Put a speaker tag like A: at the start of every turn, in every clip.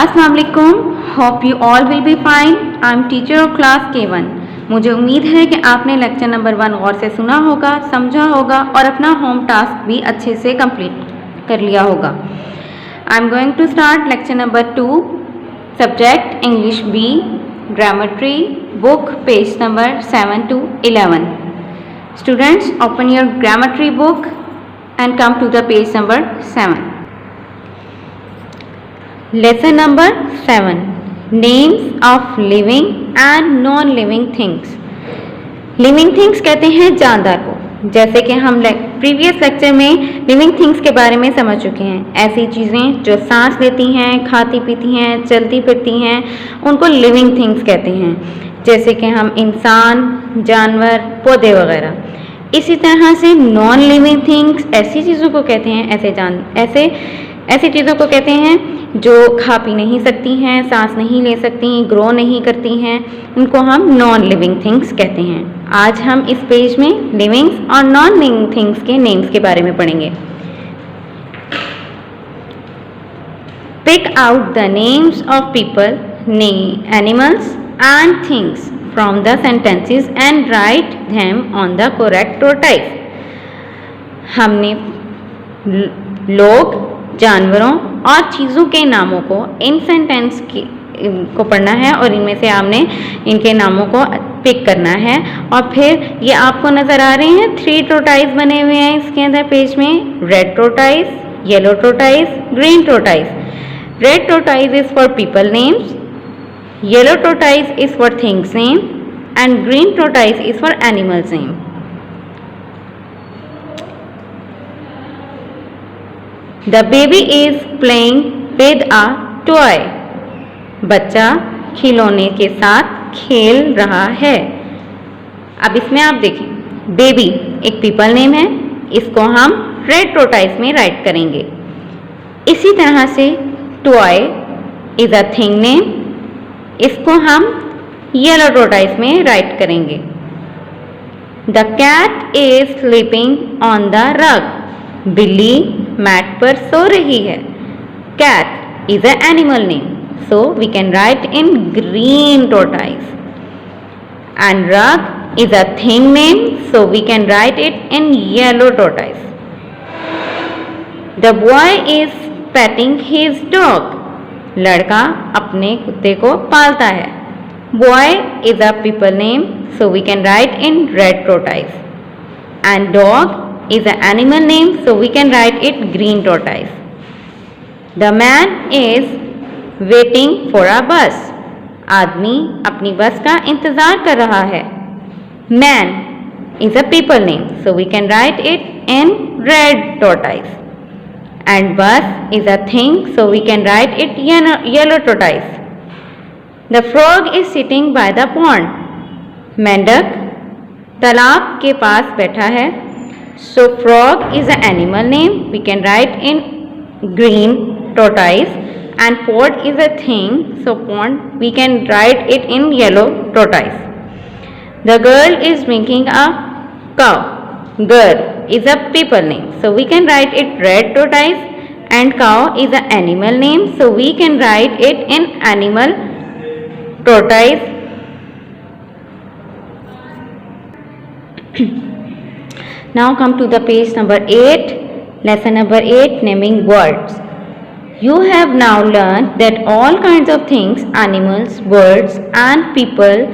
A: अस्सलाम वालेकुम, hope you all will be fine. I am teacher of class K1। मुझे उम्मीद है कि आपने लेक्चर नंबर 1 गौर से सुना होगा, समझा होगा और अपना होम टास्क भी अच्छे से कंप्लीट कर लिया होगा। I am going to start lecture number 2, subject English B, grammar tree, book page number 7 to 11। Students, open your grammar tree book and come to the page number 7. Lesson number 7, names of living and non-living things। Living things कहते हैं जानदार को, जैसे कि हम previous lecture में living things के बारे में समझ चुके हैं। ऐसी चीज़ें जो सांस लेती हैं, खाती पीती हैं, चलती फिरती हैं, उनको लिविंग थिंग्स कहते हैं, जैसे कि हम इंसान, जानवर, पौधे वगैरह। इसी तरह से नॉन लिविंग थिंग्स ऐसी चीज़ों को कहते हैं, ऐसी चीज़ों को कहते हैं जो खा पी नहीं सकती हैं, सांस नहीं ले सकती, ग्रो नहीं करती हैं, उनको हम नॉन लिविंग थिंग्स कहते हैं। आज हम इस पेज में लिविंग्स और नॉन लिविंग थिंग्स के नेम्स के बारे में पढ़ेंगे। Pick out the names of people, animals and things from the sentences and write them on the correct type। हमने लोग, जानवरों और चीज़ों के नामों को इन सेंटेंस को पढ़ना है और इनमें से आपने इनके नामों को पिक करना है। और फिर ये आपको नज़र आ रहे हैं 3 टोटाइज बने हुए हैं इसके अंदर पेज में, red tortoise, yellow tortoise, green tortoise. Red tortoise is for people names, yellow tortoise is for things name and green tortoise is for animals name। The baby is playing with a toy। बच्चा खिलौने के साथ खेल रहा है। अब इसमें आप देखें, बेबी एक पीपल नेम है, इसको हम रेड टोटाइज में राइट करेंगे। इसी तरह से toy is a thing name, इसको हम येलो टोटाइज में राइट करेंगे। The cat is sleeping on the rug. बिल्ली मैट पर सो रही है। Cat is a animal name, so we can write in green tortoise. And rug is a thing name, so we can write it in yellow tortoise. The boy is petting his dog. लड़का अपने कुत्ते को पालता है। Boy is a people name, so we can write in red tortoise. And dog is a animal name, so we can write it green tortoise. The man is waiting for a bus. आदमी अपनी bus का इंतजार कर रहा है। Man is a people name, so we can write it in red tortoise. And bus is a thing, so we can write it yellow tortoise। The frog is sitting by the pond। मेंढक तालाब के पास बैठा है, so frog is an animal name, we can write in green tortoise। and pond is a thing, so pond we can write it in yellow tortoise। The girl is milking a cow। Girl is a people name, so we can write it red tortoise। and cow is an animal name, so we can write it in animal tortoise। Now come to the page number 8, lesson number 8, naming words। You have now learned that all kinds of things, animals, birds and people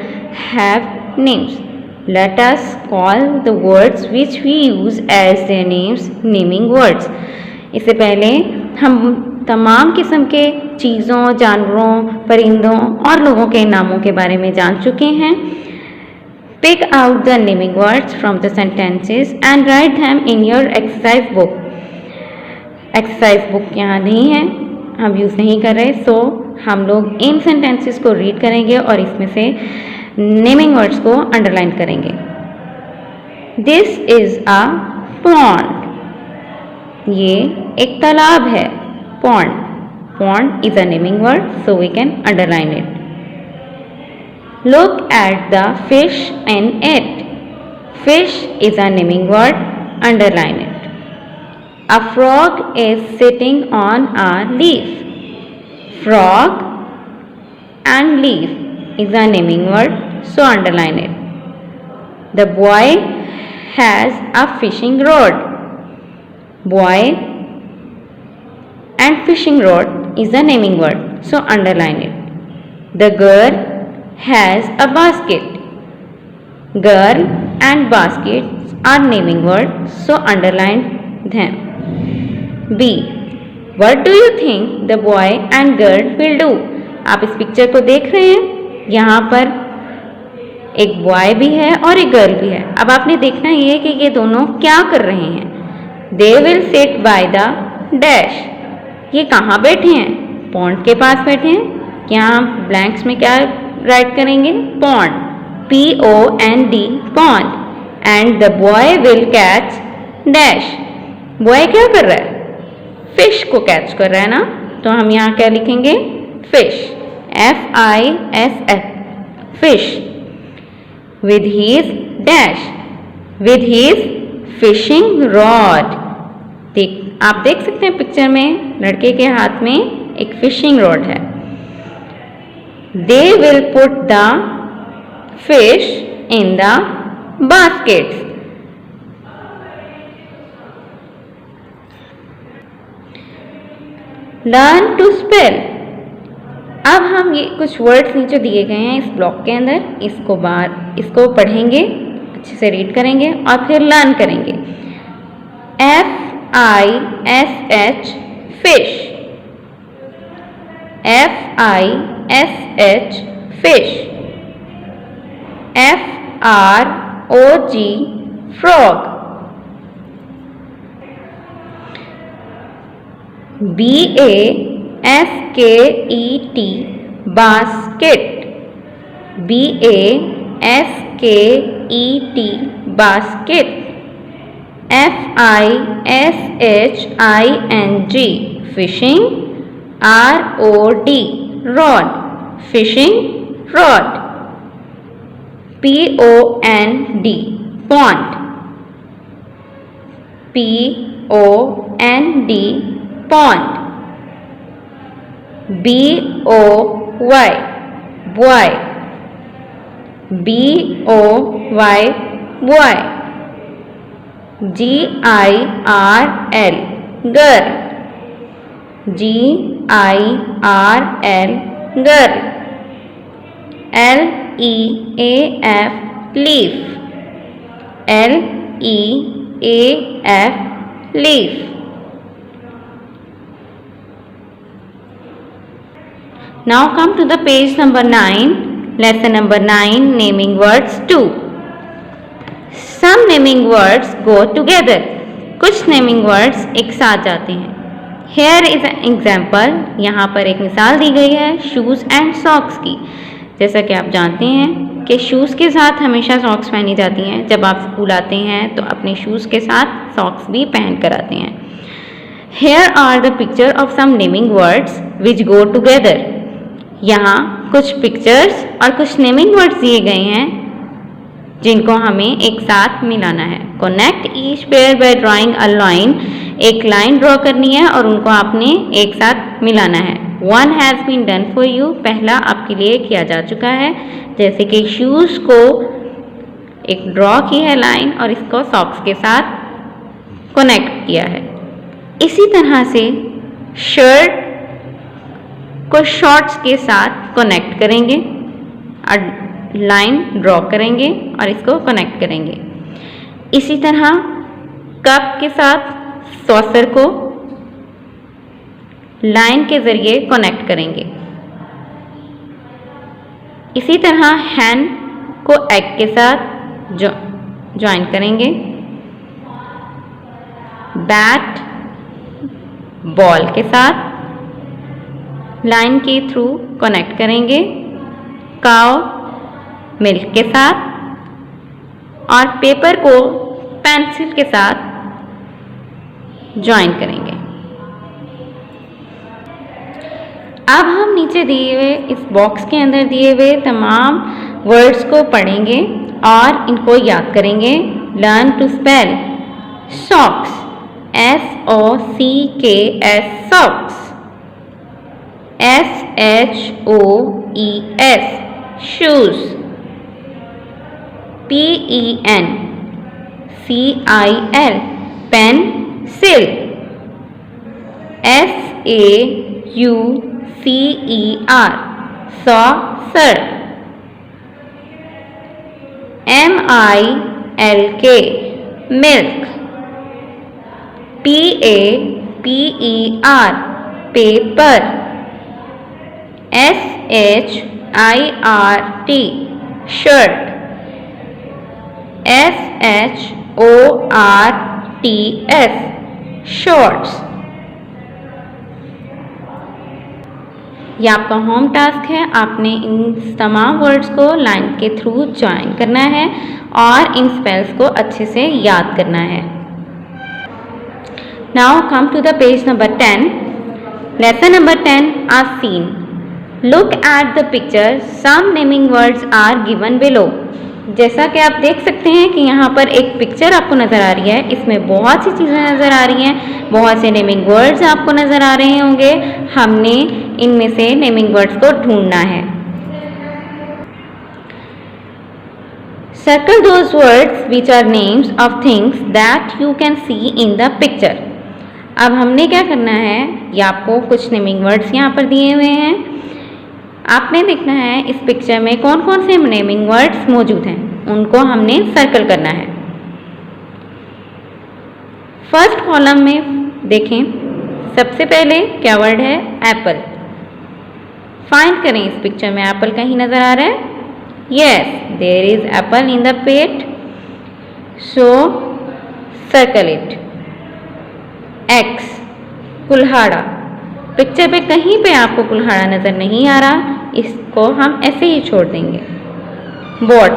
A: have names। Let us call the words which we use as their names naming words। इससे पहले हम तमाम किस्म के चीज़ों, जानवरों, परिंदों और लोगों के नामों के बारे में जान चुके हैं। Pick out the naming words from the sentences and write them in your exercise book। Exercise book यहाँ नहीं है, हम यूज़ नहीं कर रहे, सो हम लोग इन सेंटेंसेस को रीड करेंगे और इसमें से नेमिंग वर्ड्स को अंडरलाइन करेंगे। This is a pond. ये एक तालाब है। Pond, pond is a naming word, so we can underline it. Look at the fish in it. Fish is a naming word, underline it. A frog is sitting on a leaf। frog and leaf is a naming word, so underline it. The boy has a fishing rod. Boy and fishing rod is a naming word, so underline it. The girl has a basket. Girl and basket are naming words, so underline them. B. What do you think the boy and girl will do? आप इस picture को देख रहे हैं, यहाँ पर एक boy भी है और एक गर्ल भी है। अब आपने देखना ये कि ये दोनों क्या कर रहे हैं। They will sit by the dash. ये कहाँ बैठे हैं? पॉन्ड के पास बैठे हैं। यहाँ ब्लैंक्स में क्या राइट करेंगे? Pond, P-O-N-D, pond. And the boy will catch dash. Boy क्या कर रहा है? फिश को कैच कर रहा है ना, तो हम यहाँ क्या लिखेंगे? Fish, F-I-S-H, fish. With his dash, with his fishing rod. आप देख सकते हैं पिक्चर में लड़के के हाथ में एक फिशिंग रॉड है। They will put the fish in the baskets. Learn to spell. अब हम ये कुछ वर्ड्स नीचे दिए गए हैं इस ब्लॉक के अंदर, इसको पढ़ेंगे, अच्छे से रीड करेंगे और फिर लर्न करेंगे। F-I-S-H, fish. F-I-S-H, fish. F-R-O-G, frog. B-A-S-K-E-T, basket. B-A-S-K-E-T, basket. F-I-S-H-I-N-G, fishing. R-O-D, rod, fishing rod. P-O-N-D, pond. P-O-N-D, pond. B-O-Y, boy. B-O-Y, boy. G-I-R-L, girl. G-I-R-L, girl. L-E-A-F, leaf. L-E-A-F, leaf. Now come to the page number 9, lesson number 9, naming words 2. Some naming words go together. कुछ naming words एक साथ जाते हैं। Here is an example. यहाँ पर एक मिसाल दी गई है shoes and socks की। जैसा कि आप जानते हैं कि शूज़ के साथ हमेशा सॉक्स पहनी जाती हैं। जब आप स्कूल आते हैं तो अपने शूज़ के साथ सॉक्स भी पहन कर आते हैं। Here are the picture of some naming words which go together. यहाँ कुछ पिक्चर्स और कुछ नेमिंग वर्ड्स दिए गए हैं जिनको हमें एक साथ मिलाना है। Connect each pair by drawing a line. एक लाइन ड्रॉ करनी है और उनको आपने एक साथ मिलाना है। One has been done for you, पहला आपके लिए किया जा चुका है। जैसे कि शूज़ को एक ड्रॉ की है लाइन और इसको सॉक्स के साथ कनेक्ट किया है। इसी तरह से शर्ट को शॉर्ट्स के साथ कनेक्ट करेंगे और लाइन ड्रॉ करेंगे और इसको कनेक्ट करेंगे। इसी तरह कप के साथ सॉसर को लाइन के ज़रिए कनेक्ट करेंगे। इसी तरह हैंड को एग के साथ ज्वाइन करेंगे। बैट बॉल के साथ लाइन के थ्रू कनेक्ट करेंगे। काउ मिल्क के साथ और पेपर को पेंसिल के साथ ज्वाइन करेंगे। अब हम नीचे दिए हुए इस बॉक्स के अंदर दिए हुए तमाम वर्ड्स को पढ़ेंगे और इनको याद करेंगे। Learn to spell socks, S-O-C-K-S, socks. SHOES, shoes. PEN CIL, pencil. SAUCER, saucer. MILK, milk. PAPER, paper. SHIRT, shirt. SHORTS, shorts. ये आपका होम टास्क है। आपने इन तमाम वर्ड्स को लाइन के थ्रू ज्वाइन करना है और इन स्पेल्स को अच्छे से याद करना है। Now come to the page number 10. Lesson number 10, our scene. Look at the picture, some naming words are given below. जैसा कि आप देख सकते हैं कि यहाँ पर एक पिक्चर आपको नज़र आ रही है, इसमें बहुत सी चीज़ें नज़र आ रही हैं, बहुत से नेमिंग वर्ड्स आपको नज़र आ रहे होंगे। हमने इनमें से नेमिंग वर्ड्स को ढूंढना है। Circle those words which are names of things that you can see in the picture. अब हमने क्या करना है, ये आपको कुछ नेमिंग वर्ड्स यहाँ पर दिए हुए हैं। आपने देखना है इस पिक्चर में कौन कौन से नेमिंग वर्ड्स मौजूद हैं, उनको हमने सर्कल करना है। फर्स्ट कॉलम में देखें, सबसे पहले क्या वर्ड है, एप्पल. फाइंड करें इस पिक्चर में एप्पल कहीं नज़र आ रहा है. Yes, there is apple in the pet, so circle it. Axe, कुल्हाड़ा. पिक्चर पे कहीं पे आपको कुल्हाड़ा नज़र नहीं आ रहा, इसको हम ऐसे ही छोड़ देंगे. बोर्ड.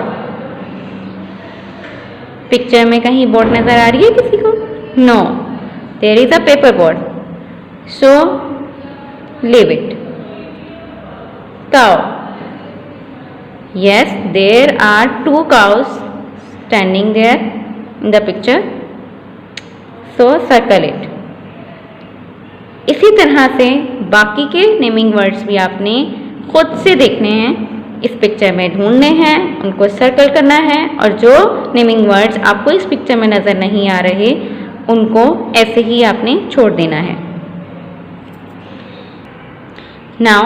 A: पिक्चर में कहीं बोर्ड नज़र आ रही है किसी को? No, there is a paper board, so leave it. Cow. Yes, there are 2 cows standing there in the picture, so circle it. इसी तरह से बाकी के नेमिंग वर्ड्स भी आपने खुद से देखने हैं, इस पिक्चर में ढूंढने हैं, उनको सर्कल करना है और जो नेमिंग वर्ड्स आपको इस पिक्चर में नज़र नहीं आ रहे उनको ऐसे ही आपने छोड़ देना है. Now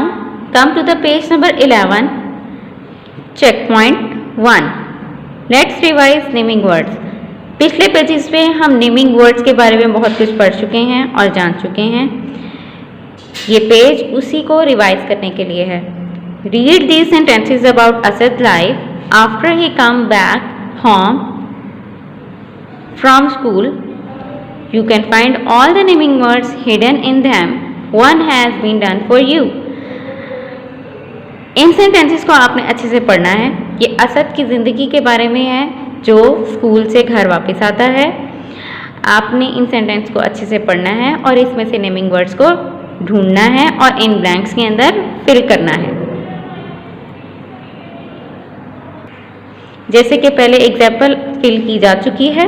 A: come to the page number 11. Check point 1. Let's revise naming words. पिछले पेजेस पे हम नेमिंग वर्ड्स के बारे में बहुत कुछ पढ़ चुके हैं और जान चुके हैं. ये पेज उसी को रिवाइज करने के लिए है. Read these sentences about Asad life after he come back home from school. You can find all the naming words hidden in them. One has been done for you. इन सेंटेंसेस को आपने अच्छे से पढ़ना है. ये असद की ज़िंदगी के बारे में है जो स्कूल से घर वापस आता है. आपने इन सेंटेंस को अच्छे से पढ़ना है और इसमें से नेमिंग वर्ड्स को ढूंढना है और इन ब्लैंक्स के अंदर फिल करना है. जैसे कि पहले एग्जाम्पल फिल की जा चुकी है.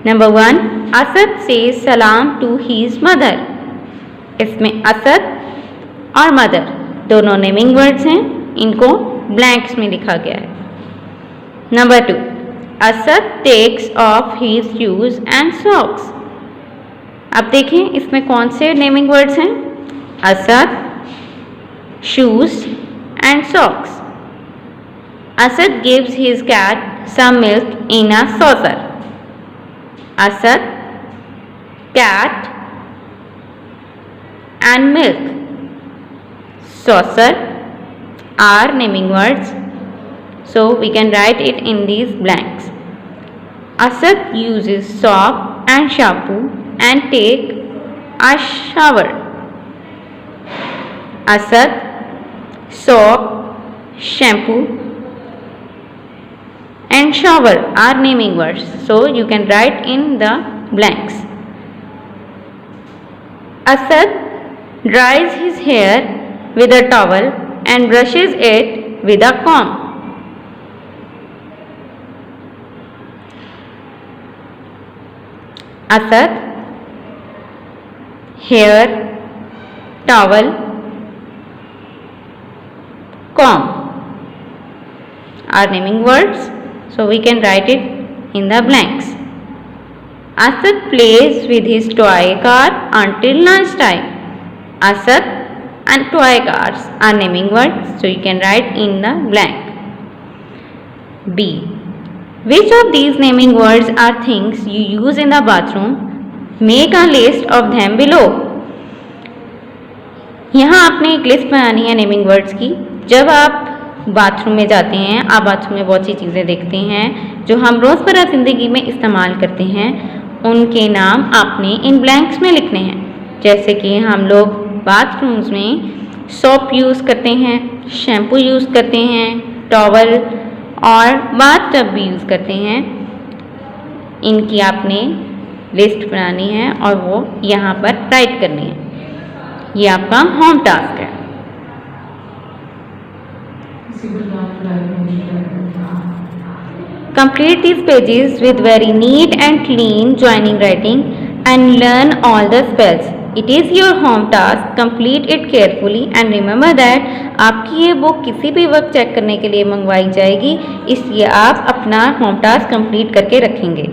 A: नंबर 1, असद से सलाम टू हीज मदर. इसमें असद और मदर दोनों नेमिंग वर्ड्स हैं, इनको ब्लैंक्स में लिखा गया है. Number 2, Asad takes off his shoes and socks. अब देखें इसमें कौन से नेमिंग वर्ड्स हैं, Asad, shoes and socks. Asad gives his cat some milk in a saucer. Asad, cat and milk. Saucer are naming words, so we can write it in these blanks. Asad uses soap and shampoo and take a shower. Asad, soap, shampoo and shower are naming words, so you can write in the blanks. Asad dries his hair with a towel and brushes it with a comb. Asad, hair, towel com are naming words, so we can write it in the blanks. Asad plays with his toy car until lunchtime. Asad and toy cars are naming words, so you can write in the blank. B. Which of these naming words are things you use in the bathroom? Make a list of them below. यहाँ आपने एक list बनानी है naming words की। जब आप bathroom में जाते हैं, आप बाथरूम में बहुत सी चीज़ें देखते हैं जो हम रोज़मर्रा ज़िंदगी में इस्तेमाल करते हैं, उनके नाम आपने इन ब्लैंक्स में लिखने हैं। जैसे कि हम लोग बाथरूम्स में सोप यूज़ करते हैं, शैम्पू यूज़ करते हैं, टॉवल और बाथ टब भी यूज़ करते हैं। इनकी आपने लिस्ट बनानी है और वो यहाँ पर राइट करनी है। ये आपका होम टास्क है। Complete these pages with very neat and clean joining writing and learn all the spells. It is your home task. Complete it carefully and remember that आपकी ये बुक किसी भी वक्त चेक करने के लिए मंगवाई जाएगी, इसलिए आप अपना होम टास्क कंप्लीट करके रखेंगे।